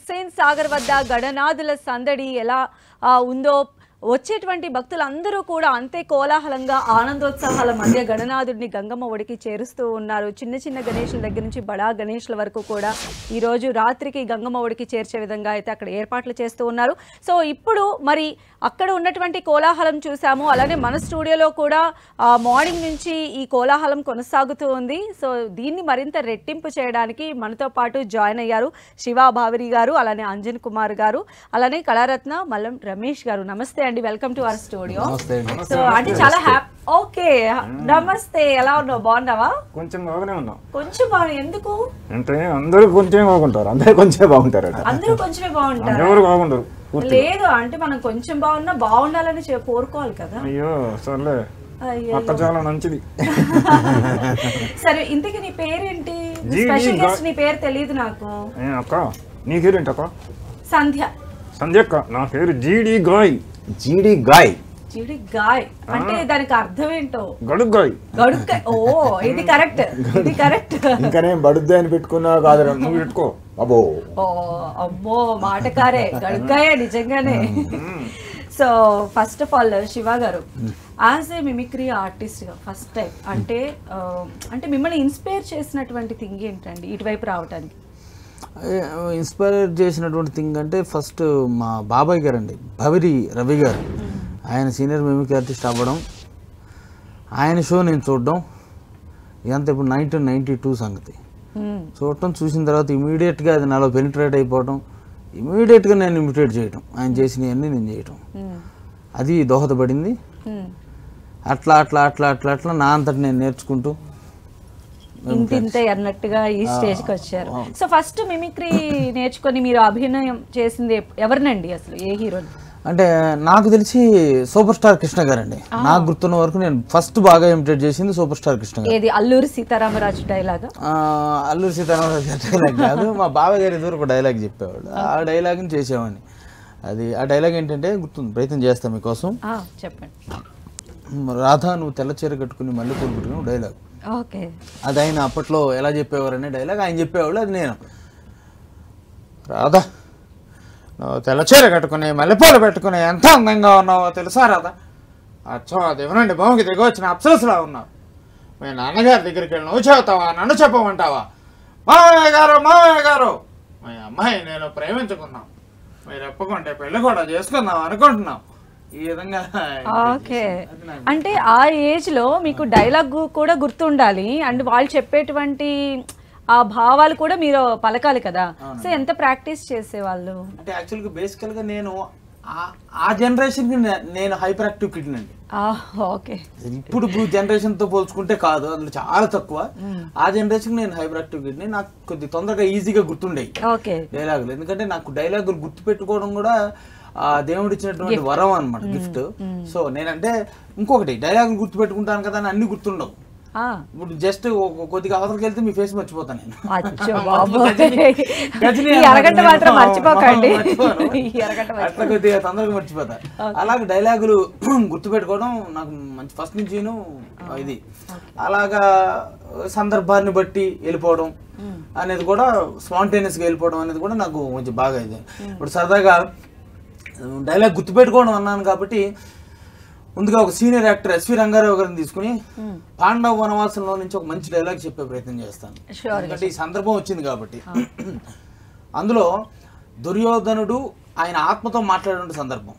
హుస్సేన్ సాగర్ వద్ద గణనాథుల సందడి ఎలా ఉందో వచ్చేటువంటి భక్తులందరూ కూడా అంతే కోలాహలంగా ఆనందోత్సాహాల మధ్య గణనాథుడిని గంగమ్మ ఒడికి చేరుస్తూ ఉన్నారు. చిన్న చిన్న గణేషుల దగ్గర నుంచి బడా గణేషుల వరకు కూడా ఈరోజు రాత్రికి గంగమ్మ ఒడికి చేర్చే విధంగా అయితే అక్కడ ఏర్పాట్లు చేస్తూ ఉన్నారు. సో ఇప్పుడు మరి అక్కడ ఉన్నటువంటి కోలాహలం చూసాము, అలానే మన స్టూడియోలో కూడా మార్నింగ్ నుంచి ఈ కోలాహలం కొనసాగుతూ ఉంది. సో దీన్ని మరింత రెట్టింపు చేయడానికి మనతో పాటు జాయిన్ అయ్యారు శివా భావరి గారు, అలానే అంజన్ కుమార్ గారు, అలానే కళారత్న మల్లం రమేష్ గారు. నమస్తే అండి, welcome to our studio. So అంటే చాలా హ్యాపీ. ఓకే, నమస్తే, ఎలా ఉన్నావు? బాగున్నావా? కొంచెం బాగానే ఉన్నాం. కొంచెం బాగా ఎందుకు అంటే అందరూ కొంచెం బాగుంటారు, అందరూ కొంచెం బాగుంటారు. అందరూ కొంచెమే బాగుంటారు, ఎవరు బాగుంటారు లేదు అంటే మనం కొంచెం బాగున్నా బాగుండాలని కోరుకోవాలి కదా. అయ్యో సర్లే, అక్క చాలా మంచిది. సరే, ఇంతకీ నీ పేరేంటి? స్పెషల్ గెస్ట్ నీ పేరు తెలియదు నాకు. అక్క నీ పేరేంటి? అక్క సంధ్య. సంధ్య అక్క, నా పేరు జీడి గాయ్. జీడి గాయ్. జీడి గాయ్ అంటే దానికి అర్థం ఏంటో? గడుగ్గాయ్. గడుగ్గాయ్. ఓ, ఇది కరెక్ట్, ఇది కరెక్ట్. ఇంకా నేను బడుద్ది అని పెట్టుకున్నావు కాదు, నువ్వు పెట్టుకో. అబ్బో, ఓ అమ్మో, మాటకారే, గడుగ్గాయే నిజంగానే. So first of all Shiva గారు, యాజ్ ఏ మిమిక్రీ ఆర్టిస్ట్గా ఫస్ట్ టైం అంటే మిమ్మల్ని ఇన్స్పైర్ చేసినటువంటి థింగ్ ఏంటండి ఇటువైపు రావడానికి? ఇన్స్పైర్ చేసినటువంటి థింగ్ అంటే ఫస్ట్ మా బాబాయ్ గారు అండి, భవిరి రవి గారు. ఆయన సీనియర్ మిమిక్రీ ఆర్టిస్ట్ అవ్వడం, ఆయన షో నేను చూడడం, ఇదంతా ఇప్పుడు 1992 సంగతి. చూసిన తర్వాత ఇమీడియట్గా అది నాలో పెనిట్రేట్ అయిపోవడం, ఇమీడియట్గా నేను ఇమిటేట్ చేయడం, ఆయన చేసినవన్నీ నేను చేయటం, అది దోహదపడింది. అట్లా అట్లా అట్లా అట్లా అట్లా నా అంతటి నేను నేర్చుకుంటూ ఇంతే అన్నట్టుగా ఈ స్టేజ్కి వచ్చారు. సో ఫస్ట్ మిమిక్రీ నేర్చుకొని మీరు అభినయం చేసింది ఎవరినండి, అసలు ఏ హీరోని? అంటే నాకు తెలిసి సూపర్ స్టార్ కృష్ణ గారండి. నాకు గుర్తున్న వరకు నేను ఫస్ట్ బాగా ఇమిటేట్ చేసింది సూపర్ స్టార్ కృష్ణ గారు. ఏది, అల్లూరి సీతారామరాజు డైలాగ్? అల్లూరి సీతారామరాజు డైలాగ్ కాదు, మా బాబాయ్ గారి ఎదురు ఒక డైలాగ్ చెప్పేవాళ్ళు, ఆ డైలాగ్ని చేసేవాడిని. అది ఆ డైలాగ్ ఏంటంటే గుర్తుంది, ప్రయత్నం చేస్తాను మీకోసం. చెప్పండి. రాధా నువ్వు తెల్ల చీర కట్టుకుని మల్లెపూలు పెట్టుకుని డైలాగ్. ఓకే, అది ఆయన అప్పట్లో ఎలా చెప్పేవారనే డైలాగ్ ఆయన చెప్పేవాళ్ళు, అది నేను. రాధా నువ్వు తెల్ల చీర కట్టుకుని మల్లెపూలు పెట్టుకుని ఎంత అందంగా ఉన్నావో తెలుసా రాధా? అచ్చో దేవునండి, భూమికి దిగి వచ్చిన అప్సరస్లా ఉన్నావు. మీ నాన్నగారి దగ్గరికి వెళ్ళి నువ్వు చెబుతావా, నన్ను చెప్పమంటావా? మామయ్య గారు మీ అమ్మాయి నేను ప్రేమించుకున్నాం, మీరు ఒప్పుకుంటే పెళ్లి కూడా చేసుకుందాం అనుకుంటున్నాం, ఈ విధంగా. ఓకే, అంటే ఆ ఏజ్ లో మీకు డైలాగ్ కూడా గుర్తుండాలి అండ్ వాళ్ళు చెప్పేటువంటి ఆ భావాలు కూడా మీరు పలకాలి కదా. సో ఎంత ప్రాక్టీస్ చేసేవాళ్ళు? అంటే యాక్చువల్గా బేసికల్గా నేను ఆ జనరేషన్కి నేను హైపర్ యాక్టివ్ కిడ్ అండి. ఓకే, ఇప్పుడు జనరేషన్తో పోల్చుకుంటే కాదు, అందులో చాలా తక్కువ. ఆ జనరేషన్ నేను హైపర్ యాక్టివ్ కిడ్ని, నాకు కొద్ది తొందరగా ఈజీగా గుర్తుండేవి డైలాగులు. ఎందుకంటే నాకు డైలాగులు గుర్తు పెట్టుకోవడం కూడా ఆ దేవుడు ఇచ్చినటువంటి వరం అనమాట, గిఫ్ట్. సో నేనంటే ఇంకొకటి, డైలాగులు గుర్తు పెట్టుకుంటాను కదా అని అన్ని గుర్తుండవు. ఇప్పుడు జస్ట్ కొద్దిగా అవతలకి వెళ్తే మీ ఫేస్ మర్చిపోతాను నేను. అట్లా కొద్దిగా తొందరగా మర్చిపోతా. అలాగే డైలాగులు గుర్తుపెట్టుకోవడం నాకు మంచి ఫస్ట్ నుంచి ఇది. అలాగా సందర్భాన్ని బట్టి వెళ్ళిపోవడం అనేది కూడా, స్పాంటేనియస్గా వెళ్ళిపోవడం అనేది కూడా నాకు కొంచెం బాగా ఇది. ఇప్పుడు సరదాగా డైలాగ్ గుర్తుపెట్టుకోవడం అన్నాను కాబట్టి ముందుగా ఒక సీనియర్ యాక్టర్ ఎస్వి రంగారావు గారిని తీసుకుని పాండవ వనవాసంలో నుంచి ఒక మంచి డైలాగ్ చెప్పే ప్రయత్నం చేస్తాను, ఎందుకంటే ఈ సందర్భం వచ్చింది కాబట్టి. అందులో దుర్యోధనుడు ఆయన ఆత్మతో మాట్లాడే సందర్భం,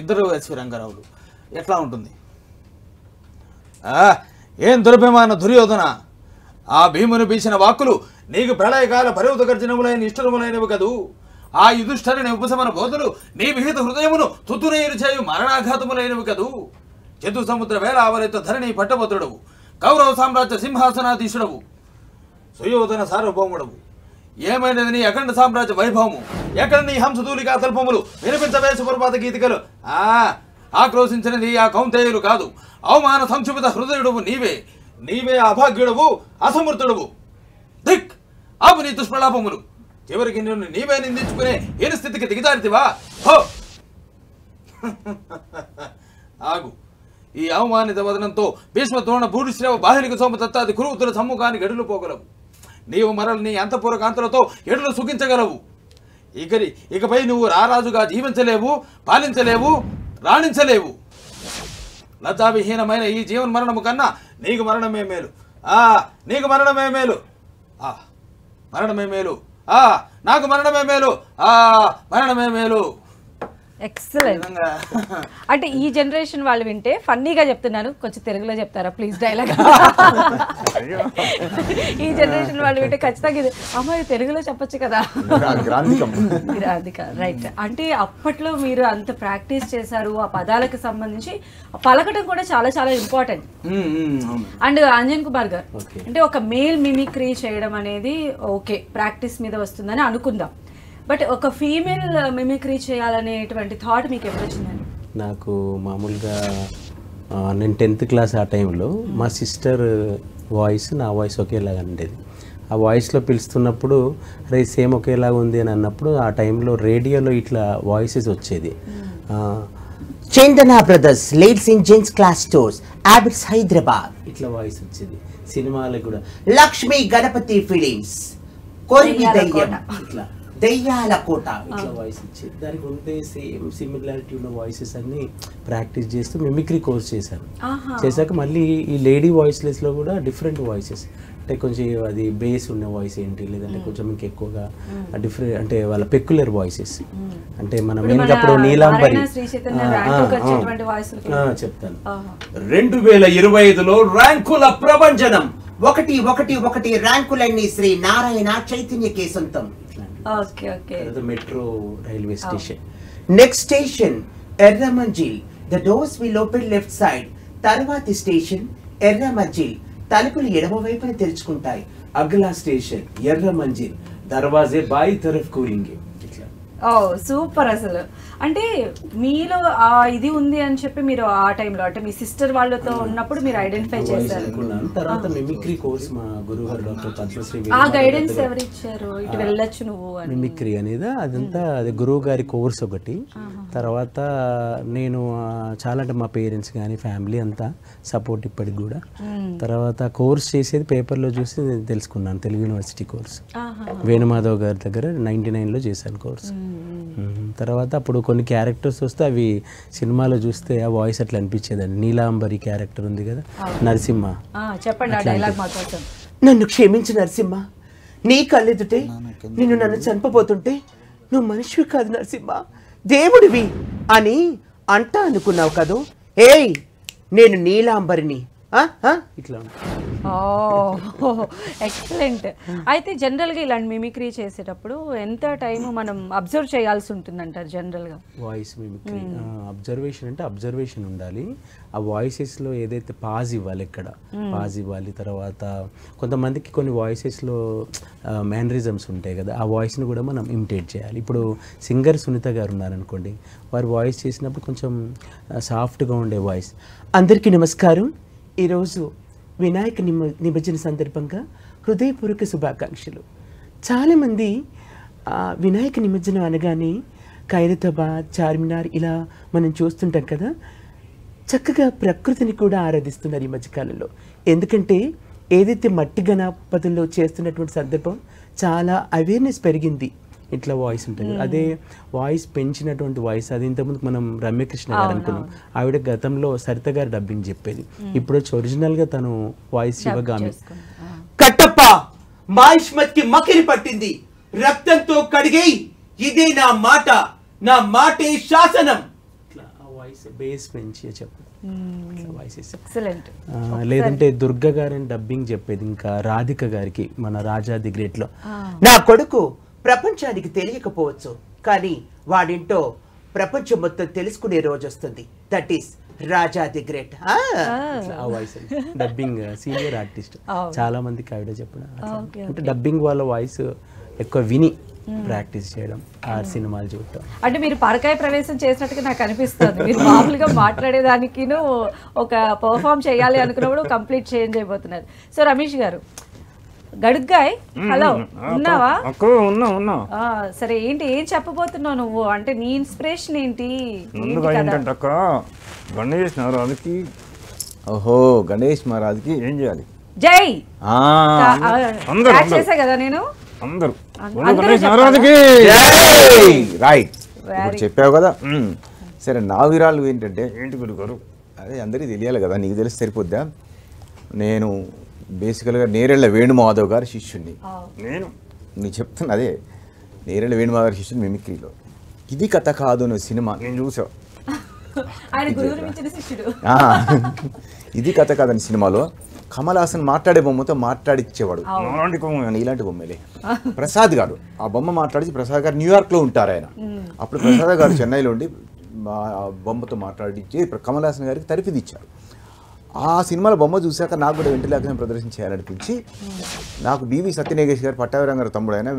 ఇద్దరు ఎస్వి రంగారావులు, ఎట్లా ఉంటుంది? ఏం దురభిమాన దుర్యోధన, ఆ భీముని బీసిన వాక్కులు నీకు ప్రళయకాల పరివృత గర్జనములైన ఇష్టములైనవి కదూ. ఆ యుధిష్ఠిరుని ఉపశమన బోధులు నీ విహిత హృదయమును తుతునీరు చేయు మరణాఘాతములైనవి కదూ. చతు సముద్ర వేలావలిత ధరణి పట్టభద్రుడవు, కౌరవ సామ్రాజ్య సింహాసనాధీశుడవు, సుయోధన సార్వభౌముడవు. ఏమైనది నీ అఖండ సామ్రాజ్య వైభవము, ఎక్కడ నీ హంసధూలికా తల్పములు వినిపించవే సుప్రభాత గీతికలు. ఆక్రోశించినది ఆ కౌంతేయులు కాదు, అవమాన సంక్షుభిత హృదయుడవు నీవే అభాగ్యుడవు, అసమర్థుడవు. దిక్ ఆపు నీ దుష్ప్రలాపములు, చివరికి నిన్ను నీవే నిందించుకునే ఏ స్థితికి దిగజారితివా? ఆగు, ఈ అవమానిత వదనంతో భీష్మ ద్రోణ భూరిశ్రవ బాహినిక సోమతత్తాది కురువుతుల సమ్ముఖానికి ఎడులు పోగలవు. నీవు మరల నీ అంతఃపుర కాంతులతో ఎడులు సుఖించగలవు. ఇకపై నువ్వు రారాజుగా జీవించలేవు, పాలించలేవు, రాణించలేవు. లజ్జావిహీనమైన ఈ జీవన మరణము కన్నా నీకు మరణమే మేలు. నీకు మరణమే మేలు. మరణమే మేలు. నాకు మరణమే మేలు. మరణమే మేలు. ఎక్సలెంట్. అంటే ఈ జనరేషన్ వాళ్ళు వింటే ఫన్నీగా చెప్తున్నాను, కొంచెం తెలుగులో చెప్తారా ప్లీజ్ డైలాగ్? ఈ జనరేషన్ వాళ్ళు వింటే ఖచ్చితంగా ఇది అమ్మాయి తెలుగులో చెప్పొచ్చు కదా. గ్రాంధిక రైట్. అంటే అప్పట్లో మీరు అంత ప్రాక్టీస్ చేశారు, ఆ పదాలకు సంబంధించి పలకటం కూడా చాలా చాలా ఇంపార్టెంట్. అండ్ అంజన్ కుమార్ గారు, అంటే ఒక మేల్ మిమిక్రీ చేయడం అనేది ఓకే ప్రాక్టీస్ మీద వస్తుందని అనుకుందాం, బట్ ఒక ఫీమేల్ మిమిక్రీ చేయాలనేటువంటి థాట్ మీకు ఎప్పుడు వచ్చిందండి? నాకు మామూలుగా నేను 10th క్లాస్ ఆ టైంలో మా సిస్టర్ వాయిస్ నా వాయిస్ ఒకేలాగా ఉండేది. ఆ వాయిస్లో పిలుస్తున్నప్పుడు రే సేమ్ ఒకేలాగా ఉంది అని అన్నప్పుడు ఆ టైంలో రేడియోలో ఇట్లా వాయిసెస్ వచ్చేది. Chandana brothers ladies and gents class stores Abids Hyderabad ఇట్లా వాయిస్ వచ్చేది. సినిమాలకు కూడా లక్ష్మీ గణపతి ఫిలిమ్స్ కోరిమి దయ్యం ఇట్లా దయ్యాల కోట ఇట్లా వాయిస్ ఇచ్చేది. దానికి ఉండే సేమ్ సిమిలారిటీ ఉన్న వాయిసెస్ అన్ని ప్రాక్టీస్ చేస్తూ మిమిక్రీ కోర్స్ చేశాను. చేశాక మళ్ళీ ఈ లేడీ వాయిస్లెస్లో కూడా డిఫరెంట్ వాయిసెస్, అంటే కొంచెం అది బేస్ ఉన్న వాయిస్ ఏంటి, లేదంటే కొంచెం ఇంకెక్కువగా డిఫరెంట్ అంటే వాళ్ళ పెక్యులర్ వాయిసెస్. అంటే మనం అప్పుడు నీలాంబరి చెప్తాను. 2025లో ర్యాంకుల ప్రభంజనం 111 ర్యాంకులన్నీ శ్రీ నారాయణ చైతన్యకే సొంతం. Metro railway station. Next station Erram Manzil, the doors will open left side. తర్వాతి స్టేషన్ ఎర్రమంజిల్, తలుపులు ఎడమ వైపున తెరుచుకుంటాయి. అగలా స్టేషన్ ఎర్రమంజిల్, దర్వాజే బాయి తరఫ్ కూలింగే. ఓ సూపర్. అసలు అంటే మీలో ఆ ఇది ఉంది అని చెప్పి మీరు ఆ టైంలో అంటే మీ సిస్టర్ వాళ్ళతో ఉన్నప్పుడు మీరు ఐడెంటిఫై చేశారు. తర్వాత మిమిక్రీ కోర్స్ మా గురువు గారు డాక్టర్ పద్మశ్రీ ఆ గైడెన్స్ ఎవరు ఇచ్చారు ఇటు వెళ్ళొచ్చు నువ్వు అని? మిమిక్రీ అనేది అదంతా అది గురువు గారి కోర్స్ ఒకటి. తర్వాత నేను చాలా అంటే మా పేరెంట్స్ కానీ ఫ్యామిలీ అంతా సపోర్ట్ ఇప్పటికి కూడా. తర్వాత కోర్స్ చేసేది పేపర్లో చూసి తెలుసుకున్నాను. తెలుగు యూనివర్సిటీ కోర్స్ వేణుమాధవ్ గారి దగ్గర 99లో చేశాను కోర్స్. తర్వాత అప్పుడు కొన్ని క్యారెక్టర్స్ వస్తే అవి సినిమాలో చూస్తే ఆ వాయిస్ అట్లా అనిపించేదండి. నీలాంబరి క్యారెక్టర్ ఉంది కదా, నరసింహ. నన్ను క్షమించు నరసింహ, నీ కళ్ళెదుటే నిన్ను నన్ను చంపబోతుంటే నువ్వు మనిషివి కాదు నరసింహ, దేవుడివి అని అంటా అనుకున్నావు కదూ. ఏయ్ నేను నీలాంబరిని ఇట్లా. ఎక్సలెంట్. అయితే జనరల్గా ఇలాంటి మిమిక్రీ చేసేటప్పుడు ఎంత టైం మనం అబ్జర్వ్ చేయాల్సి ఉంటుందంటారు జనరల్గా? వాయిస్ మిమిక్రీ అబ్జర్వేషన్ అంటే అబ్జర్వేషన్ ఉండాలి. ఆ వాయిసెస్లో ఏదైతే పాజ్ ఇవ్వాలి, ఎక్కడ పాజ్ ఇవ్వాలి. తర్వాత కొంతమందికి కొన్ని వాయిసెస్లో మేనరిజమ్స్ ఉంటాయి కదా, ఆ వాయిస్ని కూడా మనం ఇమిటేట్ చేయాలి. ఇప్పుడు సింగర్ సునీత గారు ఉన్నారనుకోండి, వారు వాయిస్ చేసినప్పుడు కొంచెం సాఫ్ట్గా ఉండే వాయిస్. అందరికీ నమస్కారం. ఈరోజు వినాయక నిమజ్జన సందర్భంగా హృదయపూర్వక శుభాకాంక్షలు. చాలామంది వినాయక నిమజ్జనం అనగానే ఖైరతాబాద్, చార్మినార్ ఇలా మనం చూస్తుంటాం కదా, చక్కగా ప్రకృతిని కూడా ఆరాధిస్తున్నారు ఈ మధ్యకాలంలో. ఎందుకంటే ఏదైతే మట్టి గణపతుల్లో చేస్తున్నటువంటి సందర్భం చాలా అవేర్నెస్ పెరిగింది. ఇట్లా వాయిస్ ఉంటుంది. అదే వాయిస్ పెంచినటువంటి వాయిస్ అది ఇంతకుముందు మనం రమ్యకృష్ణ గారు అనుకున్నాం. ఆవిడ గతంలో సరిత గారు డబ్బింగ్ చెప్పేది, ఇప్పుడు వచ్చి ఒరిజినల్గా తను వాయిస్ శివగామి. కట్టప్ప మాయిష్మత్ కి మకిరి పట్టింది, రక్తంతో కడిగేయి, ఇదే నా మాట, నా మాటే శాసనం. వాయిస్ బేస్ పెంచి చెప్పు. లేదంటే దుర్గ గారిని డబ్బింగ్ చెప్పేది, ఇంకా రాధిక గారికి మన రాజా ది గ్రేట్ లో, నా కొడుకు ప్రపంచానికి తెలియకపోవచ్చు కానీ వాడింటో ప్రపంచం మొత్తం తెలుసుకునే రోజు వస్తుంది. That is Raja the great. Dubbing senior artist చాలా మందికి ఆవిడ చెప్పడం. అంటే డబ్బింగ్ వాళ్ళ వాయిస్ ఎక్కువ విని ప్రాక్టీస్ చేయడం, ఆ సినిమాలు చూడటం. అంటే మీరు పరకాయ ప్రవేశం చేసినట్టుగా నాకు అనిపిస్తుంది. మీరు మామూలుగా మాట్లాడేదానికి ఒక పర్ఫామ్ చేయాలి అనుకున్నప్పుడు కంప్లీట్ చేంజ్ అయిపోతున్నారు. సో రమేష్ గారు, గడుగ్గాయ్ హలో ఉన్నావా? ఉన్నా. సరే ఏంటి, ఏం చెప్పబోతున్నావు నువ్వు? అంటే నీ ఇన్స్పిరేషన్ ఏంటి? గణేష్ మహారాజ్కి ఓహో గణేష్ మహారాజ్కి ఏం చేయాలి? జై అందరూ చేసా కదా నేను. అందరూ రైట్ ఇప్పుడు చెప్పావు కదా. సరే, నా విరాలు ఏంటంటే ఏంటి గురుగారు, అదే అందరికీ తెలియాలి కదా, నీకు తెలిసి సరిపోద్దా. నేను బేసికల్గా నేరెళ్ళ వేణుమాధవ్ గారి శిష్యుడిని. నీకు చెప్తున్నా, అదే నేరెళ్ళ వేణుమాధవ్ గారి శిష్యుడు మిమిక్రీలో. ఇది కథ కాదు అనే సినిమా నేను చూసా. ఇది కథ కాదని సినిమాలో కమల్ హాసన్ మాట్లాడే బొమ్మతో మాట్లాడిచ్చేవాడు. ఇలాంటి బొమ్మలే. ప్రసాద్ గారు ఆ బొమ్మ మాట్లాడి, ప్రసాద్ గారు న్యూయార్క్లో ఉంటారు ఆయన. అప్పుడు ప్రసాద్ గారు చెన్నైలో ఉండి బొమ్మతో మాట్లాడించి కమల్ హాసన్ గారికి తరఫీదు ఇచ్చారు. ఆ సినిమాలో బొమ్మ చూశాక నాకు కూడా వెంట్రులాక్ని ప్రదర్శన చేయాలనిపించి, నాకు బివి సత్యనాగేష్ గారు పట్టాభిరామ్ గారు తమ్ముడు అయినా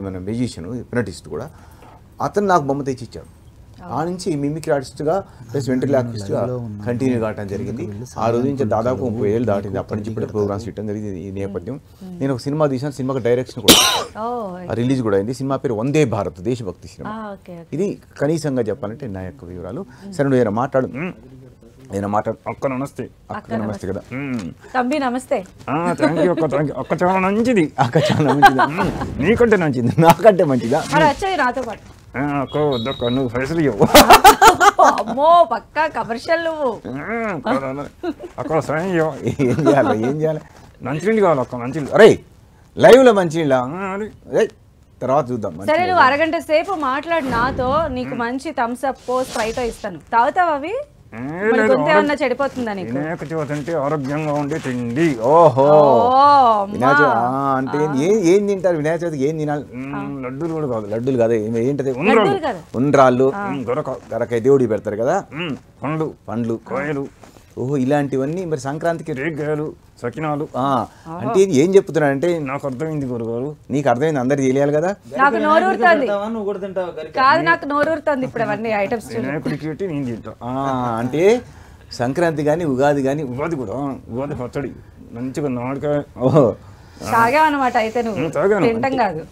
మన మ్యూజిషియన్ హిప్నటిస్ట్ కూడా, అతను నాకు బొమ్మ తెచ్చి ఇచ్చాడు. ఆ నుంచి మిమిక్రీ ఆర్టిస్ట్గా ప్లస్ వెంట్రులాక్టిస్ట్గా కంటిన్యూ కావడం జరిగింది. ఆ రోజు నుంచి దాదాపు 30 ఏళ్ళు దాటింది. అప్పటి నుంచి ఇప్పుడే ప్రోగ్రామ్స్ ఇవ్వడం జరిగింది. ఈ నేపథ్యం నేను ఒక సినిమా తీసాను. సినిమాకి డైరెక్షన్ కూడా రిలీజ్ కూడా అయింది. సినిమా పేరు వందే భారత్, దేశభక్తి సినిమా. ఇది కనీసంగా చెప్పాలంటే నా యొక్క వివరాలు. సరే, నువ్వు ఏదైనా మాట్లాడు. అక్క నమస్తే. అక్క నమస్తే కదా. తమ్మి నమస్తే. థ్యాంక్ యూ అక్క, థ్యాంక్ యూ అక్క, చాలా మంచిది. అక్క చాలా మంచిది, నీకంటే మంచిది, నాకంటే మంచిదా. వచ్చాయి నాతో పాటు. అక్క వద్దక్క, నువ్వు ఫైసలు ఇవ్వు. అమ్మో పక్కా కమర్షియల్ నువ్వు. అక్కడ సాయం ఏం చేయాలి? మంచినీళ్ళు కావాలి అక్క, మంచినీళ్ళు. అరే లైవ్లో మంచినీళ్ళ, తర్వాత చూద్దాం. సరే, నువ్వు అరగంట సేపు మాట్లాడు నాతో, నీకు మంచి థమ్స్ అప్ స్ప్రైట్ ఇస్తాను. తాగుతావు అవి? ఏమన్నా చెడిపోతుందా నీకు? వినాయక చవితి అంటే ఆరోగ్యంగా ఉండే తిండి. ఓహో, అంటే ఏం తింటారు వినాయక చవితికి? ఏం తినాలి? లడ్డూలు కూడా కాదు. లడ్డూలు కాదు, ఏంటది? ఉండ్రాళ్ళు, గరకాయ దేవుడికి పెడతారు కదా, పండ్లు, కాయలు. ఓహో, ఇలాంటివన్నీ. మరి సంక్రాంతికి రేగాయలు, సకినాలు. అంటే ఏం చెప్తున్నా అంటే, నాకు అర్థమైంది గురుగారు. నీకు అర్థమైంది, అందరికి తెలియాలి కదా. నాకు నోరూరుతుంది కాదు, నాకు నోరూరుతుంది ఇప్పుడు అవన్నీ ఐటమ్స్. నేను తింటా. అంటే సంక్రాంతి కానీ ఉగాది కానీ, ఉగాది కూడా, ఉగాది పచ్చడి మంచిగా నాడుకాయ. ఓహో, తాగావన్నమాట అయితే నువ్వు, తింటాం కాదు.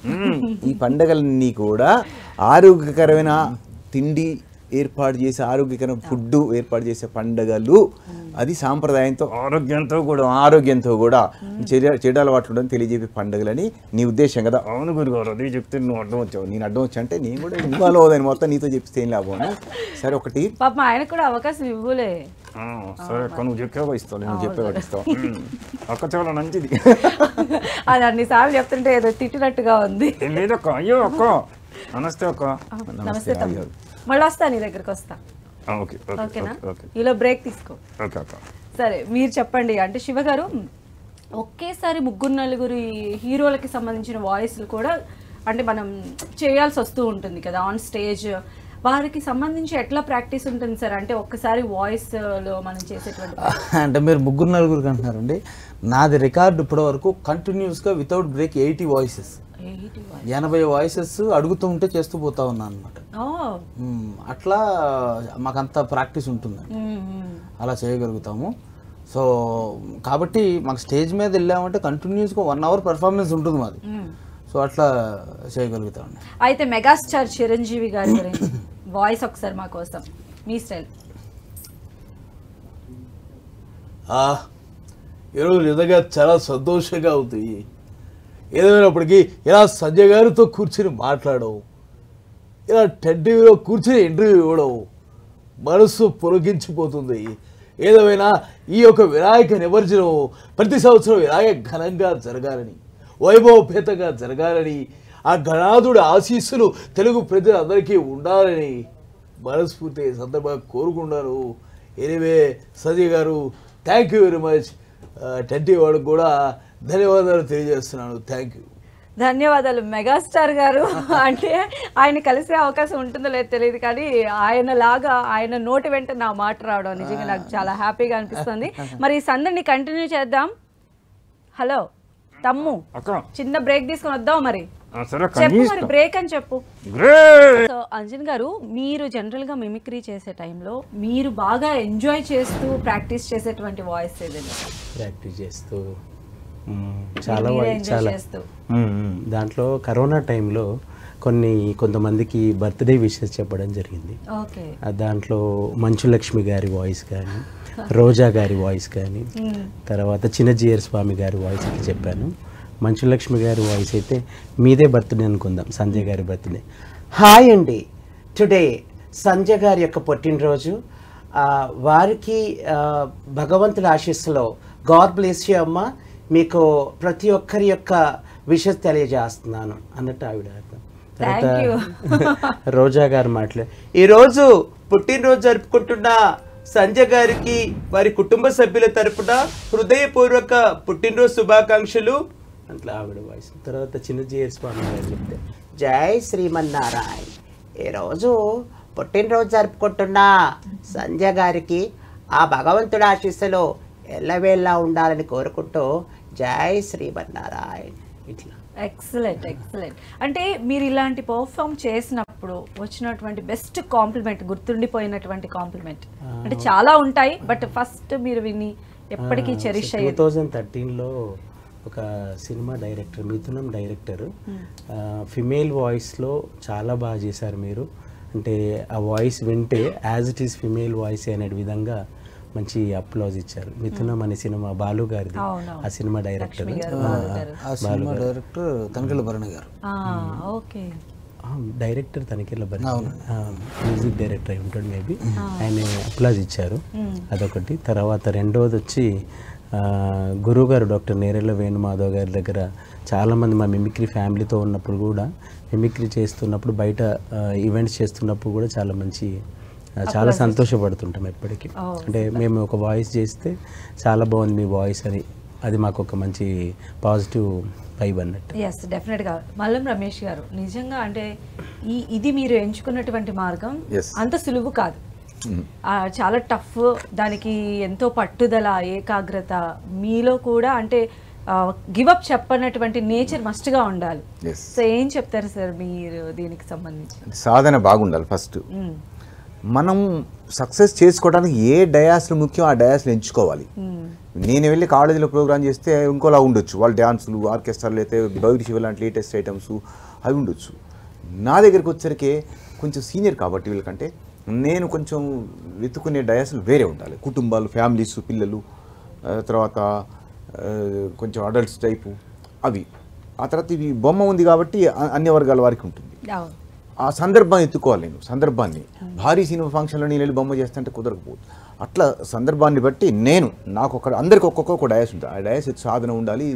ఈ పండగలన్నీ కూడా ఆరోగ్యకరమైన తిండి ఏర్పాటు చేసే, ఆరోగ్యకరమైన ఫుడ్ ఏర్పాటు చేసే పండుగలు. అది సాంప్రదాయంతో ఆరోగ్యంతో కూడా చెడు అలవాట్లు తెలియజేపే పండుగలని నీ ఉద్దేశం కదా. అవును గురుగారు, అది చెప్తే నువ్వు అడ్డం వచ్చావు. నేను అడ్డం వచ్చా అంటే నేను కూడా ఇన్వాల్వ్ అవుదాను, మొత్తం నీతో చెప్తే ఏం లాభం. సరే, ఒకటి పాప ఆయనకు కూడా అవకాశం ఇవ్వలే. సరే అక్క, నువ్వు చెప్పేవా ఇస్తావు, నేను చెప్పేవాడు ఇస్తావు. అక్క చాలా మంచిది. అది అన్నిసార్లు చెప్తుంటే ఏదో తిట్టినట్టుగా ఉంది. లేదక్క, అయ్యో అక్క నమస్తే అక్క. నమస్తే తమ్ముడు, మళ్ళీ వస్తా నీ దగ్గరికి వస్తా. ఓకేనా? ఈలో బ్రేక్ తీసుకో. సరే, మీరు చెప్పండి. అంటే శివ గారు, ఒకేసారి 3-4 హీరోలకి సంబంధించిన వాయిస్లు కూడా అంటే మనం చేయాల్సి వస్తూ ఉంటుంది కదా ఆన్ స్టేజ్. వారికి సంబంధించి ఎట్లా ప్రాక్టీస్ ఉంటుంది సార్? అంటే ఒక్కసారి వాయిస్లో మనం చేసేటువంటి అంటే మీరు 3-4 అంటున్నారండి. నాది రికార్డు ఇప్పటి వరకు కంటిన్యూస్గా వితౌట్ బ్రేక్ 80 వాయిసెస్, 80 వాయిసెస్ అడుగుతూ ఉంటే చేస్తూ పోతా ఉన్నా అనమాట. అట్లా మాకంత ప్రాక్టీస్ ఉంటుందండి, అలా చేయగలుగుతాము. సో కాబట్టి మాకు స్టేజ్ మీద వెళ్ళామంటే కంటిన్యూస్గా 1 అవర్ పెర్ఫార్మెన్స్ ఉంటుంది మాది. సో అట్లా చేయగలుగుతామండి. అయితే మెగాస్టార్ చిరంజీవి గారి గురించి వాయిస్ ఒకసారి మా కోసం మీ స్టైల్. ఈరోజు నిజంగా చాలా సంతోషంగా ఉంది. ఏదేమైనప్పటికీ ఇలా సంజయ్ గారితో కూర్చుని మాట్లాడవు, ఇలా టీవీలో కూర్చుని ఇంటర్వ్యూ ఇవ్వడం మనసు పొలగించిపోతుంది. ఏదేమైనా ఈ యొక్క వినాయక నిమజ్జనం ప్రతి సంవత్సరం ఇలాగే ఘనంగా జరగాలని, వైభవపేతంగా జరగాలని, ఆ గణాధుడి ఆశీస్సులు తెలుగు ప్రజలందరికీ ఉండాలని మనస్ఫూర్తి సందర్భంగా కోరుకున్నాను. ఎనివే సంజయ్ గారు, థ్యాంక్ యూ వెరీ మచ్. టెంటీ వాడికి కూడా ధన్యవాదాలు తెలియజేస్తున్నాను. Thank you. ధన్యవాదాలు మెగాస్టార్ గారు. అంటే ఆయన కలిసే అవకాశం ఉంటుందో లేదో తెలియదు, కానీ ఆయన లాగా ఆయన నోటి వెంట నా మాట రావడం నిజంగా నాకు చాలా హ్యాపీగా అనిపిస్తుంది. మరి ఈ సందడిని కంటిన్యూ చేద్దాం. హలో తమ్ము, చిన్న బ్రేక్ తీసుకొని వద్దాం. మరి చెప్పు, మరి బ్రేక్ అని చెప్పు. సో అంజన్ గారు, మీరు జనరల్ గా మిమిక్రీ చేసే టైంలో మీరు బాగా ఎంజాయ్ చేస్తూ ప్రాక్టీస్ చేసేటువంటి వాయిస్ ఏదైనా? ప్రాక్టీస్ చేస్తూ చాలా దాంట్లో కరోనా టైంలో కొంతమందికి బర్త్డే విషెస్ చెప్పడం జరిగింది. దాంట్లో మంచు లక్ష్మి గారి వాయిస్ కానీ, రోజా గారి వాయిస్ కానీ, తర్వాత చిన్నజీయర్ స్వామి గారి వాయిస్ చెప్పాను. మంచులక్ష్మి గారి వాయిస్ అయితే మీదే బర్త్డే అనుకుందాం, సంజయ్ గారి బర్త్డే. హాయ్ అండి, టుడే సంజయ్ గారి యొక్క పుట్టినరోజు. వారికి భగవంతుడి ఆశీస్సులో గాడ్ బ్లెస్ యూ అమ్మ, మీకు ప్రతి ఒక్కరి యొక్క విషెస్ తెలియజేస్తున్నాను అన్నట్టు ఆవిడ. తర్వాత రోజా గారు మాట్లాడు, ఈరోజు పుట్టినరోజు జరుపుకుంటున్న సంజయ్ గారికి వారి కుటుంబ సభ్యుల తరపున హృదయపూర్వక పుట్టినరోజు శుభాకాంక్షలు అట్లా ఆవిడ వాయిస్. తర్వాత చిన్నజీయర్ స్వామి గారు చెప్తే, జై శ్రీమన్నారాయణ, ఈరోజు పుట్టినరోజు జరుపుకుంటున్న సంజయ్ గారికి ఆ భగవంతుడి ఆశీస్సులో ఎల్లవేళ్ళ ఉండాలని కోరుకుంటూ జై శ్రీమన్నారాయణ ఇట్లా. Excellent excellent. అంటే మీరు ఇలాంటి పర్ఫామ్ చేసినప్పుడు వచ్చినటువంటి బెస్ట్ కాంప్లిమెంట్, గుర్తుండిపోయినటువంటి కాంప్లిమెంట్ అంటే చాలా ఉంటాయి, బట్ ఫస్ట్ మీరు విని ఎప్పటికీ చెరిష్ అయ్యేది? 2013లో ఒక సినిమా డైరెక్టర్, మిథునం డైరెక్టర్, ఫిమేల్ వాయిస్లో చాలా బాగా చేశారు మీరు. అంటే ఆ వాయిస్ వింటే as it is female voice అనే విధంగా మంచి అప్లాజ్ ఇచ్చారు. మిథునం అనే సినిమా బాలు గారిది, ఆ cinema director తనకెళ్ళ Bharani garu, director తనిఖీల భరణి, మ్యూజిక్ డైరెక్టర్ అయి ఉంటాడు మేబీ, ఆయన అప్లాజ్ ఇచ్చారు. అదొకటి. తర్వాత రెండోది వచ్చి గురువు గారు డాక్టర్ నేరెళ్ళ వేణుమాధవ్ గారి దగ్గర చాలామంది మా మిమిక్రీ ఫ్యామిలీతో ఉన్నప్పుడు కూడా, మిమిక్రీ చేస్తున్నప్పుడు బయట ఈవెంట్స్ చేస్తున్నప్పుడు కూడా చాలా మంచి, చాలా సంతోషపడుతుంటాం ఎప్పటికీ. అంటే మేము ఒక వాయిస్ చేస్తే చాలా బాగుంది మీ వాయిస్ అని, అది మాకు ఒక మంచి పాజిటివ్ వైబ్ అన్నట్టు. ఎస్, డెఫినెట్గా. మల్లం రమేష్ గారు, నిజంగా అంటే ఇది మీరు ఎంచుకున్నటువంటి మార్గం అంత సులువు కాదు, చాలా టఫ్, దానికి ఎంతో పట్టుదల, ఏకాగ్రత మీలో కూడా, అంటే గివప్ చెప్పనటువంటి నేచర్ మస్ట్గా ఉండాలి. సో ఏం చెప్తారు సార్ మీరు దీనికి సంబంధించి? సాధన బాగుండాలి ఫస్ట్. మనం సక్సెస్ చేసుకోవడానికి ఏ డయాస్లు ముఖ్యం ఆ డయాస్లు ఎంచుకోవాలి. నేను వెళ్ళి కాలేజీలో ప్రోగ్రామ్ చేస్తే ఇంకోలా ఉండొచ్చు, వాళ్ళు డ్యాన్సులు, ఆర్కెస్ట్రాలు అయితే బయట శివ లాంటి లేటెస్ట్ ఐటమ్స్ అవి ఉండొచ్చు. నా దగ్గరికి వచ్చరికి కొంచెం సీనియర్ కాబట్టి వీళ్ళకంటే నేను కొంచెం వెతుకునే డయాస్లు వేరే ఉండాలి. కుటుంబాలు, ఫ్యామిలీస్, పిల్లలు, తర్వాత కొంచెం అడల్ట్స్ టైపు అవి. ఆ తర్వాత ఇవి బొమ్మ ఉంది కాబట్టి అన్ని వర్గాల వారికి ఉంటుంది. ఆ సందర్భాన్ని ఎత్తుకోవాలి. నేను సందర్భాన్ని, భారీ సినిమా ఫంక్షన్లో నేను వెళ్ళి బొమ్మ చేస్తుంటే కుదరకపోదు. అట్లా సందర్భాన్ని బట్టి నేను నాకు అందరికి ఒక్కొక్క డయాస్ ఉంటుంది. ఆ డయాస్ సాధన ఉండాలి,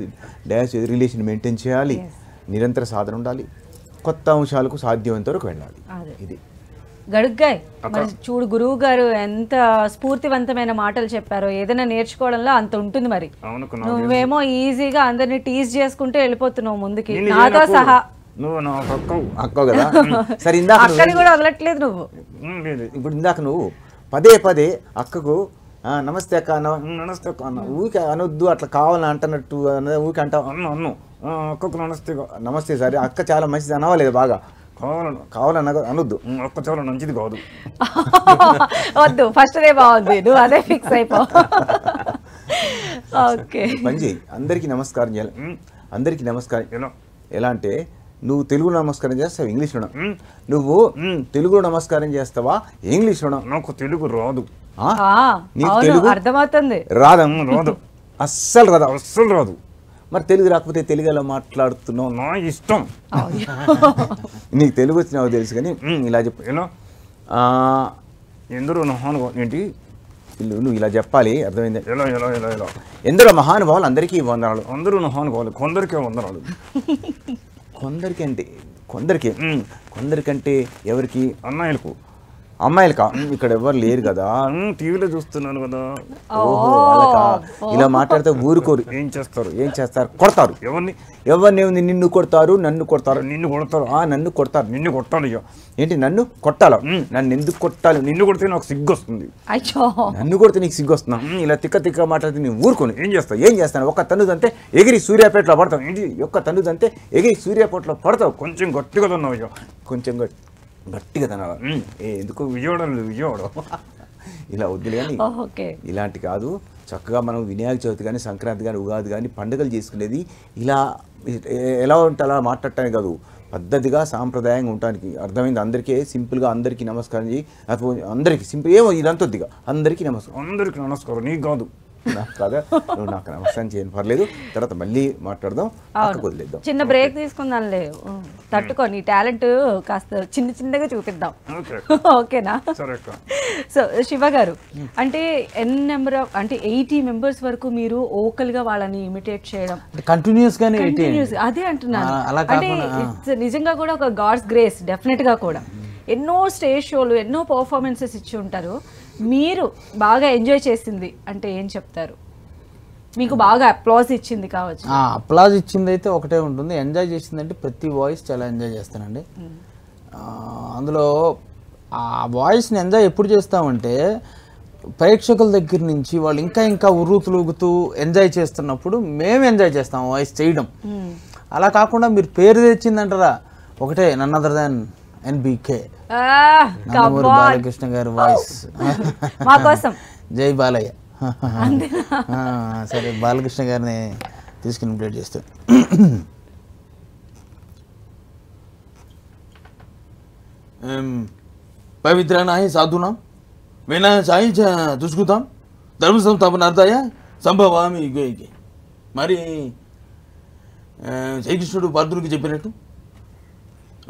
డయాస్ రిలేషన్ మెయింటైన్ చేయాలి, నిరంతర సాధన ఉండాలి, కొత్త అంశాలకు సాధ్యమైనంత వరకు వెళ్ళాలి. ఇది గడుగ్గాయ్. మరి చూడు, గురువు గారు ఎంత స్ఫూర్తివంతమైన మాటలు చెప్పారో, ఏదైనా నేర్చుకోవడంలో అంత ఉంటుంది. మరి నువ్వేమో ఈజీగా అందరినీ టీజ్ చేసుకుంటూ వెళ్ళిపోతున్నావు ముందుకి, నాతో సహా. అక్కవు కదా. సరే, ఇందాక అక్కని కూడా వదలట్లేదు నువ్వు. ఇప్పుడు ఇందాక నువ్వు పదే పదే అక్కకు నమస్తే అక్క అన్న, నమస్తే అక్క అన్న, ఊరికి అనొద్దు, అట్లా కావాలని అంటున్నట్టు ఊరికి అంటావు. అన్ను అక్కకు నమస్తే, నమస్తే. సరే, అక్క చాలా మంచిది అనవలేదు, బాగా కావాలన్నా అనొద్దు, ఒక్క చాలా మంచిది కాదు. వద్దు, ఫస్ట్ డే బాగుంది, నువ్వు అదే ఫిక్స్ అయిపో. ఓకే, పని చేయి. అందరికీ నమస్కారం చేయాలి. అందరికీ నమస్కారం ఎలా అంటే, నువ్వు తెలుగు నమస్కారం చేస్తావు ఇంగ్లీష్లో, నువ్వు తెలుగు నమస్కారం చేస్తావా ఇంగ్లీష్లో? నాకు తెలుగు రాదు. నీకు తెలుగు అర్థమవుతుంది? రాదమ్మ, రాదు, అస్సలు రాదు, అస్సలు రాదు. మరి తెలుగు రాకపోతే తెలుగు ఎలా మాట్లాడుతున్నావు? నా ఇష్టం. నీకు తెలుగు వచ్చి నాకు తెలుసు, కానీ ఇలా చెప్పు. ఎలా ఎందరో మహానుభావులు ఏంటి నువ్వు ఇలా చెప్పాలి, అర్థమైంది? ఎలా ఎలా ఎలా ఎలా ఎందరో మహానుభావులు, అందరికీ వందనాలు. అందరూ మహానుభావులు, కొందరికే వందనాలు. కొందరికంటే ఎవరికి? అన్నయ్యలకు, అమ్మాయిలకా? ఇక్కడ ఎవరు లేరు కదా, టీవీలో చూస్తున్నాను కదా. ఓహో, వాళ్ళకా? ఇలా మాట్లాడితే ఊరుకోరు. ఏం చేస్తారు? కొడతారు. ఎవరిని ఏముంది? నిన్ను కొడతారు, నన్ను కొడతారు. నిన్ను కొడతారు, నన్ను కొడతారు. నిన్ను కొట్టాలి. ఏంటి నన్ను కొట్టాలా? నన్ను ఎందుకు కొట్టాలి? నిన్ను కొడితే నాకు సిగ్గు వస్తుంది. నన్ను కొడితే నీకు సిగ్గు వస్తున్నా? ఇలా తిక్క మాట్లాడితే నేను ఊరుకోను. ఏం చేస్తాను? ఒక్క తన్నుదంతే ఎగిరి సూర్యాపేటలో పడతావు. ఏంటి ఒక్క తన్నుదంతే ఎగిరి సూర్యాపేటలో పడతావు. కొంచెం గట్టిగా తిన్నావు, కొంచెం గట్టిగా తినాలా? ఎందుకు విజయవాడ ఇలా వద్దులే కానీ ఇలాంటి కాదు. చక్కగా మనం వినాయక చవితి కానీ, సంక్రాంతి కానీ, ఉగాది కానీ పండుగలు చేసుకునేది ఇలా ఎలా ఉంటే అలా మాట్లాడటానికి కాదు, పద్ధతిగా సాంప్రదాయంగా ఉండటానికి. అర్థమైంది? అందరికీ సింపుల్గా అందరికీ నమస్కారం చేయి. అందరికీ సింపుల్ ఏమో ఇదంతా వద్దిగా అందరికీ నమస్కారం. నీకు కాదు, నాకు కాదా, నువ్వు నాకు నమస్కారం చేయను పర్లేదు, తర్వాత మళ్ళీ మాట్లాడదాం, పక్కకు వదిలేద్దాం. చిన్న బ్రేక్ తీసుకుందాంలే, తట్టుకో, నీ టాలెంట్ కాస్త చిన్నగా చూపిద్దాం. ఓకేనా? సో శివ గారు, అంటే అంటే 80 మెంబర్స్ వరకు మీరు ఓకల్ గా వాళ్ళని ఇమిటేట్ చేయడం కంటిన్యూస్ గానే అదే అంటున్నాను. అంటే నిజంగా కూడా ఒక గాడ్స్ గ్రేస్ డెఫినెట్ గా కూడా. ఎన్నో స్టేజ్ షోలు, ఎన్నో పర్ఫార్మెన్సెస్ ఇచ్చి ఉంటారు. మీరు బాగా ఎంజాయ్ చేసింది అంటే ఏం చెప్తారు? మీకు బాగా అప్లాజ్ ఇచ్చింది కావచ్చు. అప్లాజ్ ఇచ్చింది అయితే ఒకటే ఉంటుంది, ఎంజాయ్ చేసిందంటే ప్రతి వాయిస్ చాలా ఎంజాయ్ చేస్తానండి. అందులో ఆ వాయిస్ని ఎంజాయ్ ఎప్పుడు చేస్తామంటే ప్రేక్షకుల దగ్గర నుంచి వాళ్ళు ఇంకా ఉర్రూతులుగుతూ ఎంజాయ్ చేస్తున్నప్పుడు మేము ఎంజాయ్ చేస్తాం వాయిస్ చేయడం. అలా కాకుండా మీరు పేరు తెచ్చిందంటారా, ఒకటే none other than NBK Nandamuri Balakrishna గారి వాయిస్ మా కోసం. జై బాలయ్య. సరే, బాలకృష్ణ గారిని తీసుకుని ప్లేట్ చేస్తాను. పవిత్రానాయ సాధునాం వినాయ సాయి దుష్కృతాం ధర్మ సంస్థాపనార్థాయ సంభవామి యుగే. మరి శ్రీకృష్ణుడు పార్థుడికి చెప్పినట్టు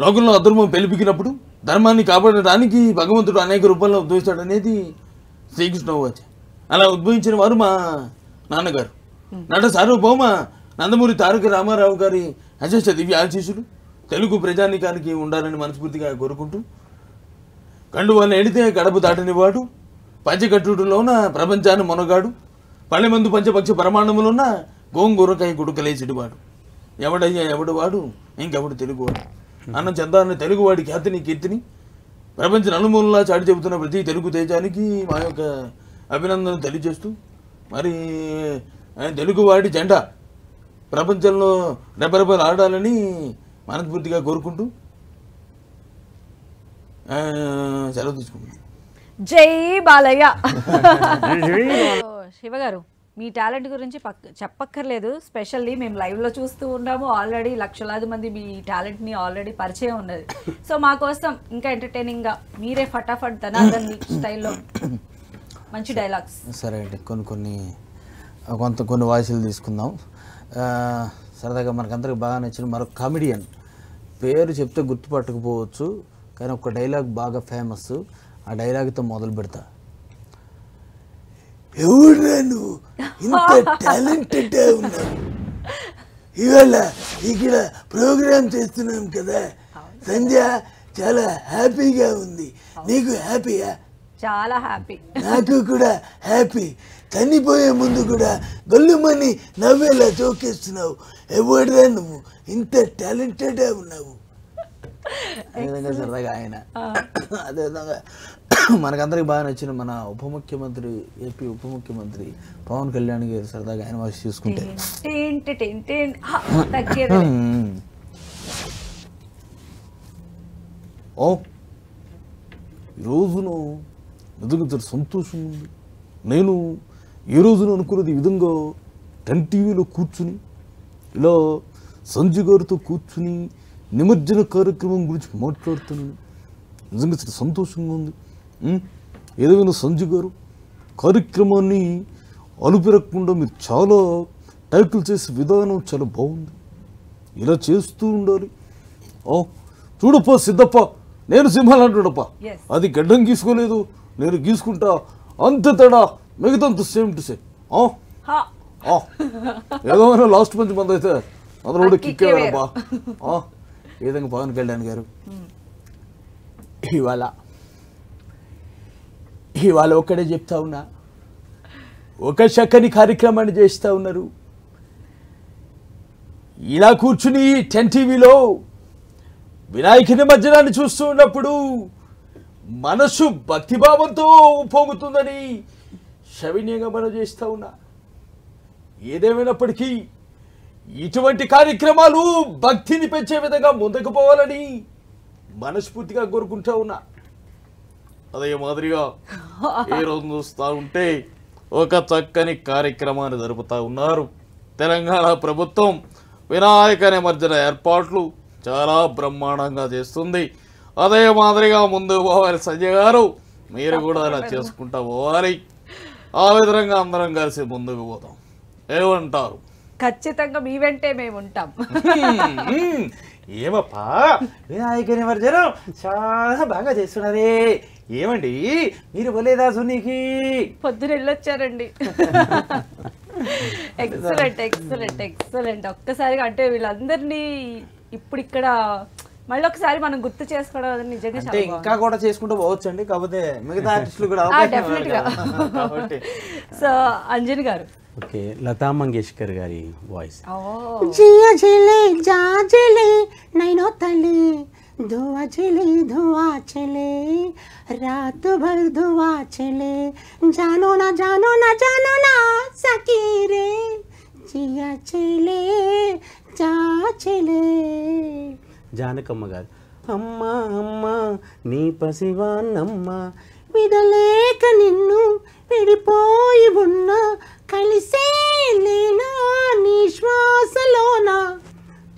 లోకంలో అధర్మం పెలిపికినప్పుడు ధర్మాన్ని కాపాడడానికి భగవంతుడు అనేక రూపంలో ఉద్భవిస్తాడు అనేది శ్రీకృష్ణ వాచ. అలా ఉద్భవించిన వారు మా నాన్నగారు నట సార్వభౌమ నందమూరి తారక రామారావు గారి అశేష దివ్య ఆశీస్సులు తెలుగు ప్రజానికానికి ఉండాలని మనస్ఫూర్తిగా కోరుకుంటూ, కండువాన్ని ఎడితే గడప దాటనివాడు, పంచకట్టుడులోన ప్రపంచాన్ని మొనగాడు, పళ్ళెమందు పంచపక్ష ప్రమాణములున్న గోంగూరకాయ గుడుకలేసిడివాడు, ఎవడయ్యా ఎవడు వాడు ఇంకెవడు తెలుగువాడు అన్న చందాన్ని తెలుగువాడి ఖ్యాతిని కీర్తిని ప్రపంచ నలుమూలలా చాటి చెబుతున్న ప్రతి తెలుగు తేజానికి మా యొక్క అభినందనలు తెలియజేస్తూ, మరి తెలుగువాడి జెండా ప్రపంచంలో రెపరెపలు ఆడాలని మనస్ఫూర్తిగా కోరుకుంటూ సెలవు తీసుకుంటున్నాను. జై బాలయ్య. శివ గారు, మీ టాలెంట్ గురించి చెప్పక్కర్లేదు. స్పెషల్లీ మేము లైవ్లో చూస్తూ ఉన్నాము. ఆల్రెడీ లక్షలాది మంది మీ టాలెంట్ని ఆల్రెడీ పరిచయం ఉన్నది. సో మా కోసం ఇంకా ఎంటర్టైనింగ్గా మీరే ఫటాఫట్ ధనాధన్ స్టైల్లో మంచి డైలాగ్స్. సరే అండి, కొన్ని వాయిస్లు తీసుకుందాం. సరదాగా మనకందరికి బాగా నచ్చిన మరొక కామెడియన్ పేరు చెప్తే గుర్తుపట్టకపోవచ్చు, కానీ ఒక డైలాగ్ బాగా ఫేమస్. ఆ డైలాగ్తో మొదలు పెడతా. ఎవరు నువ్వు ఇంత టాలెంటెడ్ ఉన్నావు, ఇవాళ ఇక్కడ ప్రోగ్రామ్ చేస్తున్నాం కదా సంధ్య, చాలా హ్యాపీగా ఉంది. నీకు హ్యాపీయా? చాలా హ్యాపీ. నాకు కూడా హ్యాపీ. చనిపోయే ముందు కూడా గొల్లుమని నవ్వేలా చోకేస్తున్నావు. ఎవరురా నువ్వు ఇంత టాలెంటెడ్గా ఉన్నావు? అదేవిధంగా సరదాగా ఆయన అదేవిధంగా మనకందరికి బాగా నచ్చిన మన ఏపీ ఉప ముఖ్యమంత్రి పవన్ కళ్యాణ్ గారు సరదాగా ఆయన వాయిస్ చూసుకుంటే, ఈరోజును నిజంగా సంతోషం ఉంది. నేను ఏ రోజున అనుకున్నది ఈ విధంగా 10 టీవీలో కూర్చుని ఇలా సంజయ్ గారితో కూర్చుని నిమజ్జన కార్యక్రమం గురించి మాట్లాడుతున్నాను. నిజంగా చాలా సంతోషంగా ఉంది. ఏదైనా సంజయ్ గారు కార్యక్రమాన్ని అలుపెరగకుండా మీరు చాలా టైటిల్ చేసే విధానం చాలా బాగుంది. ఇలా చేస్తూ ఉండాలి. చూడప్ప సిద్ధప్ప, నేను సింహాలు అంటుడప్ప, అది గడ్డం గీసుకోలేదు, నేను గీసుకుంటా, అంత తేడా, మిగతాంత సేమ్ టు సేమ్. ఏదైనా లాస్ట్ మంచి మంది అయితే అందరూ కూడా కిక్కేవారబ్బా. ఏ విధంగా పవన్ కళ్యాణ్ గారు ఇవాళ ఒక్కడే చెప్తా ఉన్నా, ఒక చక్కని కార్యక్రమాన్ని చేస్తూ ఉన్నారు. ఇలా కూర్చుని 10 టీవీలో వినాయక నిమజ్జనాన్ని చూస్తూ ఉన్నప్పుడు మనసు భక్తిభావంతో పోగుతుందని సవినయంగా మనం చేస్తూ ఉన్నా. ఏదేమైనప్పటికీ ఇటువంటి కార్యక్రమాలు భక్తిని పెంచే విధంగా ముందుకు పోవాలని మనస్ఫూర్తిగా కోరుకుంటా ఉన్నా. అదే మాదిరిగా ఏ రోజు చూస్తూ ఉంటే ఒక చక్కని కార్యక్రమాన్ని జరుపుతూ ఉన్నారు. తెలంగాణ ప్రభుత్వం వినాయక నిమజ్జన ఏర్పాట్లు చాలా బ్రహ్మాండంగా చేస్తుంది. అదే మాదిరిగా ముందుకు పోవాలి సంజయ్ గారు, మీరు కూడా అలా చేసుకుంటూ పోవాలి. ఆ విధంగా అందరం కలిసి ముందుకు పోతాం. ఏమంటారు? ఖచ్చితంగా మీ వెంటే మేము ఉంటాం. ఏమప్పా వినాయక నిమజ్జనం చాలా బాగా చేస్తున్నారే. ఏమండి మీరు పోలేదా సునీకి? పొద్దున వెళ్ళొచ్చారండి. Excellent excellent excellent. ఒక్కసారిగా అంటే వీళ్ళందరినీ ఇప్పుడు ఇక్కడ మళ్ళీ ఒకసారి మనం గుర్తు చేసుకోవడం అనేది నిజంగా అంటే ఇంకా కూడా చేసుకుంటూ పోవచ్చు అండి, కాకపోతే మిగతా ఆర్టిస్టులు కూడా డెఫినెట్ గా. సో అంజన్ గారు, ఓకే, లతా మంగేష్కర్ గారి వాయిస్. जिया चले जा चले नैनो तले धुआ चले रात भर धुआ चले जानो ना सकी रे जिया चले जा चले. జానకమ్మ గారు. అమ్మ అమ్మ నీ పసివాన్నమ్మ విడలేక నిన్ను విడిపోయి ఉన్నా కలిసే లేనా నీ శ్వాసలోనా.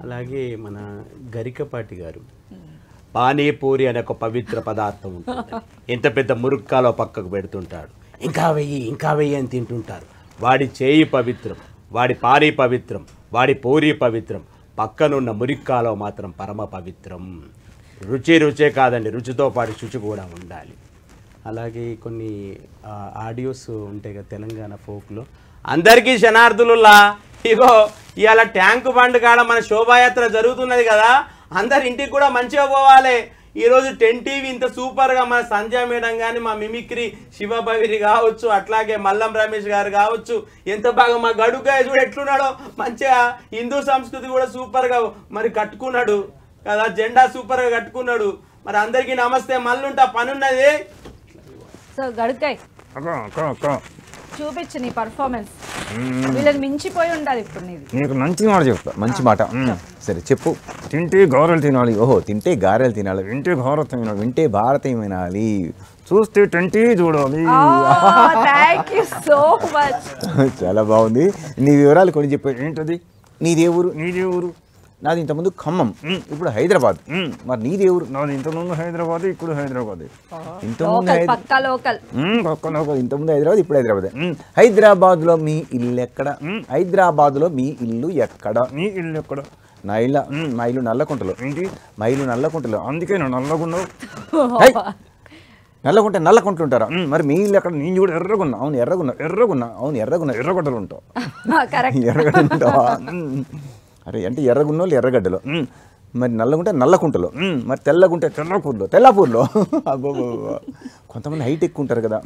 అలాగే మన గరికపాటి గారు. పానీపూరి అనే ఒక పవిత్ర పదార్థం ఉంటుంది. ఎంత పెద్ద మురుక్కాలో పక్కకు పెడుతుంటాడు, ఇంకా వెయ్యి అని తింటుంటారు. వాడి చేయి పవిత్రం, వాడి పానీ పవిత్రం, వాడి పూరి పవిత్రం, పక్కనున్న మురిక్కాలో మాత్రం పరమ పవిత్రం. రుచే కాదండి, రుచితో పాటు శుచి కూడా ఉండాలి. అలాగే కొన్ని ఆడియోస్ ఉంటాయి కదా తెలంగాణ ఫోక్లో. అందరికీ శనార్థులులా, ఇగో ఇవాళ ట్యాంకు బండ్ కాడ మన శోభాయాత్ర జరుగుతున్నది కదా, అందరి ఇంటికి కూడా మంచిగా పోవాలి. ఈరోజు 10 TV ఇంత సూపర్గా మన సంజయ్ మేడం కానీ, మా మిమిక్రీ శివభవిరి కావచ్చు, అట్లాగే మల్లం రమేష్ గారు కావచ్చు, ఎంత బాగా మా గడుగాయ చూడు ఎట్లున్నాడో, మంచిగా హిందూ సంస్కృతి కూడా సూపర్గా మరి కట్టుకున్నాడు కదా, జెండా సూపర్గా కట్టుకున్నాడు. మరి అందరికీ నమస్తే, మళ్ళుంటా పనున్నది. సో గడుకాయ్ చూపించు నీ పర్ఫార్మెన్స్. వీళ్ళని మించిపోయి ఉండాలి ఇప్పుడు నీది. నీకు మంచి మాట చెప్తా, మంచి మాట. సరే చెప్పు. తింటే గారెలు తినాలి. ఓహో, తింటే గారెలు తినాలి. వింటే భారతం వినాలి. వింటే భారతం వినాలి. చూస్తే 20 చూడాలి. Thank you so much. చాలా బాగుంది. నీ వివరాలు కొన్ని చెప్పు. ఏంటది? నీదే ఊరు? నాది ఇంతకుముందు ఖమ్మం, ఇప్పుడు హైదరాబాద్. మరి నీదే ఊరు? నాది ఇంతకుముందు హైదరాబాద్, ఇప్పుడు హైదరాబాద్. ఇంతకుముందు ఇంతకుముందు హైదరాబాద్, ఇప్పుడు హైదరాబాద్. హైదరాబాద్లో మీ ఇల్లు ఎక్కడ? హైదరాబాద్లో మీ ఇల్లు ఎక్కడ? నీ ఇల్లు ఎక్కడ? నా ఇల్లు, మా ఇల్లు నల్లకుంటలో. ఏంటి మా ఇల్లు నల్లకుంటలో? అందుకే నువ్వు నల్లగున్నావు. నల్లకుంట ఉంటారా? మరి మీ ఇల్లు ఎక్కడ? నేను కూడా ఎర్రగున్నా. అవును ఎర్రగొడ్డలు ఉంటావు. ఎర్రగడ్డలు ఉంటావా? అరే అంటే ఎర్రగున్నోళ్ళు ఎర్రగడ్డలో, మరి నల్లగుంటే నల్లకుంటలో, మరి తెల్లగుంటే తెల్లాపూర్లో. అబ్బో, కొంతమంది హైటెక్ ఉంటారు కదా.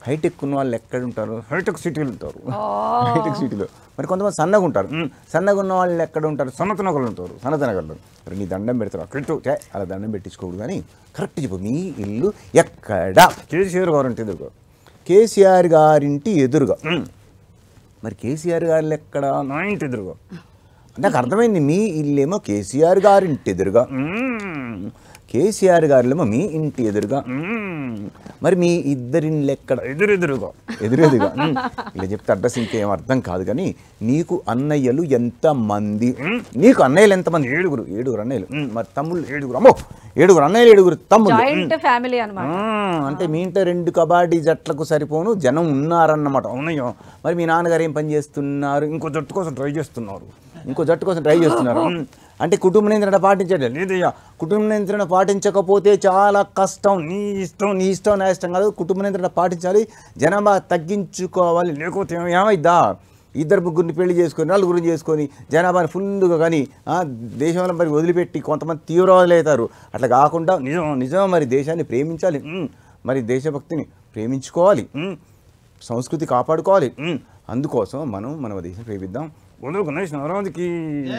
హైటెక్ ఉన్న వాళ్ళు ఎక్కడ ఉంటారు? హైటెక్ సిటీలు ఉంటారు. హైటెక్ సిటీలో. మరి కొంతమంది సన్నగా ఉంటారు. సన్నగా ఉన్న వాళ్ళు ఎక్కడ ఉంటారు? సనతనగర్లు ఉంటారు. సనతనగర్లో. మరి నీ దండం పెడతారు అక్కడ, అలా దండం పెట్టించుకోడు. కానీ కరెక్ట్ చెప్పు, మీ ఇల్లు ఎక్కడ? కేసీఆర్ గారింటి ఎదురుగా. కేసీఆర్ గారింటి ఎదురుగా. మరి కేసీఆర్ గారు ఎక్కడ? నా ఇంటి ఎదురుగా. నాకు అర్థమైంది, మీ ఇల్లేమో కేసీఆర్ గారింటి ఎదురుగా, కేసీఆర్ గారిలేమో మీ ఇంటి ఎదురుగా. మరి మీ ఇద్దరిళ్ళు ఎక్కడ? ఎదురుగా. ఇలా చెప్తే అడ్రస్ ఇంకేం అర్థం కాదు. కానీ నీకు అన్నయ్యలు ఎంతమంది? నీకు అన్నయ్యలు ఎంతమంది? 7 అన్నయ్యలు. మరి తమ్ముళ్ళు 7. అమ్మో, 7 అన్నయ్యలు, 7 తమ్ముళ్ళు. ఫ్యామిలీ అన్నమాట. అంటే మీ ఇంట్లో 2 కబడ్డీ జట్లకు సరిపోను జనం ఉన్నారన్నమాట. అవునయ్యో. మరి మీ నాన్నగారు ఏం పని చేస్తున్నారు? ఇంకో జట్టు కోసం ట్రై చేస్తున్నారు. అంటే కుటుంబ నియంత్రణ పాటించడం లేదయ్యా. కుటుంబ నియంత్రణ పాటించకపోతే చాలా కష్టం. నీ ఇష్టం నా ఇష్టం కాదు. కుటుంబ నియంత్రణ పాటించాలి, జనాభా తగ్గించుకోవాలి. లేకపోతే ఏమైద్దా? 2-3 పెళ్లి చేసుకొని, 4 చేసుకొని జనాభాని ఫుల్గా కానీ దేశంలో మరి వదిలిపెట్టి కొంతమంది తీవ్రవాదులు అవుతారు. అట్లా కాకుండా నిజం మరి దేశాన్ని ప్రేమించాలి. మరి దేశభక్తిని ప్రేమించుకోవాలి, సంస్కృతి కాపాడుకోవాలి. అందుకోసం మనం మన దేశం ప్రేమిద్దాం.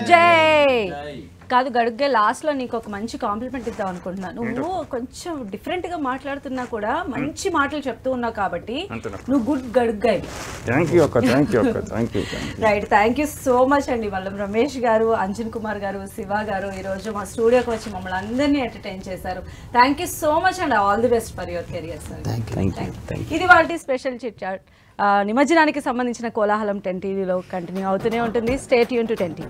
జై కాదు గడుగ్గే, లాస్ట్ లో నీకు ఒక మంచి కాంప్లిమెంట్ ఇద్దాం అనుకుంటున్నా. నువ్వు కొంచెం డిఫరెంట్ గా మాట్లాడుతున్నా కూడా మంచి మాటలు చెప్తూ ఉన్నావు కాబట్టి నువ్వు గుడ్ గడుగ్గాయి. Right, thank you so much అండి. మల్లం రమేష్ గారు, అంజన్ కుమార్ గారు, శివ గారు ఈ రోజు మా స్టూడియోకి వచ్చి మమ్మల్ని అందరినీ ఎంటర్టైన్ చేశారు. Thank you so much and all the best for your career sir. ఇది వాళ్ళ స్పెషల్ చిట్ చాట్. నిమజ్జనానికి సంబంధించిన కోలాహలం 10 TVలో కంటిన్యూ అవుతూనే ఉంటుంది. Stay tune to 10 TV.